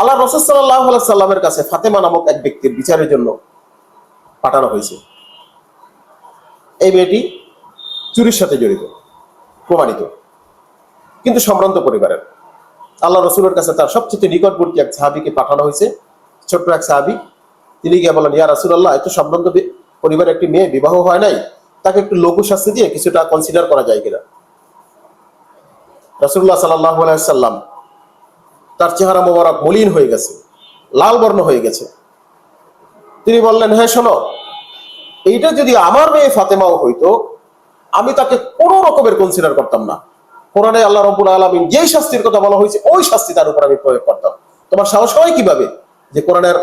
আল্লাহ রাসূল সাল্লাল্লাহু আলাইহি সাল্লামের কাছে ফাতেমা নামক এক ব্যক্তির বিচারের জন্য পাঠানো হয়েছে। এই মেয়েটি চুরির সাথে জড়িত, প্রমাণিত, কিন্তু সম্ভ্রান্ত পরিবারের। আল্লাহ রসুলের কাছে তার সবচেয়ে নিকটবর্তী এক সাহাবীকে পাঠানো হয়েছে, ছোট্ট এক সাহাবী। তিনি গিয়ে বলেন, ইয়া রাসূলুল্লাহ, এত সম্ভ্রান্ত পরিবারের একটি মেয়ে, বিবাহ হয় নাই, তাকে একটু লঘু শাস্তি দিয়ে কিছুটা কনসিডার করা যায় কিনা। রাসূলুল্লাহ সাল্লাল্লাহু আলাইহি সাল্লাম, তার চেহারা মোবারক মলিন হয়ে গেছে, লাল বর্ণ হয়ে গেছে। তিনি বললেন, হ্যাঁ শোনো, এইটা যদি আমার মেয়ে ফাতেমাও হইতো, আমি তাকে কোনো রকমের কনসিডার করতাম না। কোরআনে আল্লাহ রাব্বুল আলামিন যেই শাস্তির কথা বলা হয়েছে ওই শাস্তি তার উপর আমি প্রয়োগ করতাম। তোমার সাহস হয় কিভাবে যে কোরআনের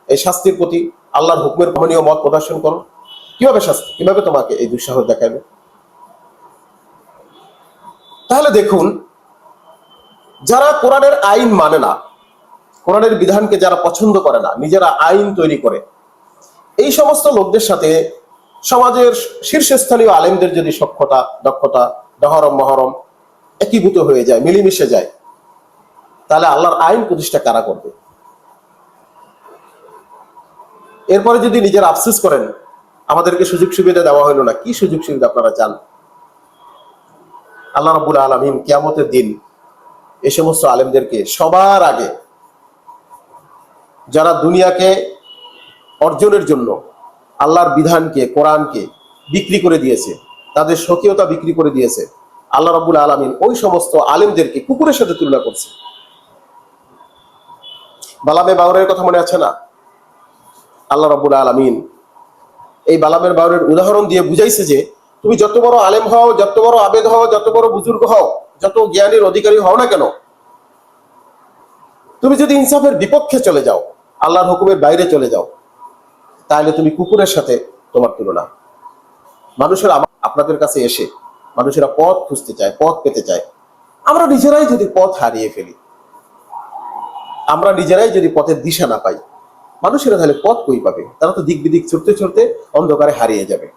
এই শাস্তির প্রতি আল্লাহর হুকুমের গ্রহণীয় মত প্রদর্শন করো? কিভাবে শাস্তি, কিভাবে তোমাকে এই দুঃসাহস দেখাবে? তাহলে দেখুন, যারা কোরআনের আইন মানে না, কোরআনের বিধানকে যারা পছন্দ করে না, নিজেরা আইন তৈরি করে, এই সমস্ত লোকদের সাথে সমাজের শীর্ষস্থানীয় আলেমদের যদি দক্ষতা দহরম মহরম একীভূত হয়ে যায়, মিলেমিশে যায়, তাহলে আল্লাহর আইন প্রতিষ্ঠা কারা করবে? এরপরে যদি নিজের আফসোস করেন, আমাদেরকে সুযোগ সুবিধা দেওয়া হলো না, কি সুযোগ সুবিধা আপনারা চান? আল্লাহ রাব্বুল আলামিন কিয়ামতের দিন এই সমস্ত আলেমদেরকে সবার আগে, যারা দুনিয়াকে অর্জনের জন্য আল্লাহর বিধানকে, কোরআনকে বিক্রি করে দিয়েছে, তাদের স্বকীয়তা বিক্রি করে দিয়েছে, আল্লাহ রাব্বুল আলামিন ওই সমস্ত আলেমদেরকে কুকুরের সাথে তুলনা করছে। বালামে বাউরের কথা মনে আছে না? আল্লাহ রাব্বুল আলামিন এই বালামের বাউরের উদাহরণ দিয়ে বুঝাইছে যে তুমি যত বড় আলেম হও, যত বড় আবেদ হও, যত বড় বুজুর্গ হও, যত জ্ঞানের অধিকারী হও না কেন, তুমি যদি ইনসাফের বিপক্ষে চলে যাও, আল্লাহর হুকুমের বাইরে চলে যাও, তাহলে তুমি কুকুরের সাথে তোমার তুলনা। মানুষেরা আপনাদের কাছে এসে, মানুষেরা পথ খুঁজতে চায়, পথ পেতে চায়। আমরা নিজেরাই যদি পথ হারিয়ে ফেলি, আমরা নিজেরাই যদি পথের দিশা না পাই, মানুষেরা তাহলে পথ কই পাবে? তারা তো দিক বিদিক ছুটতে ছুটতে অন্ধকারে হারিয়ে যাবে।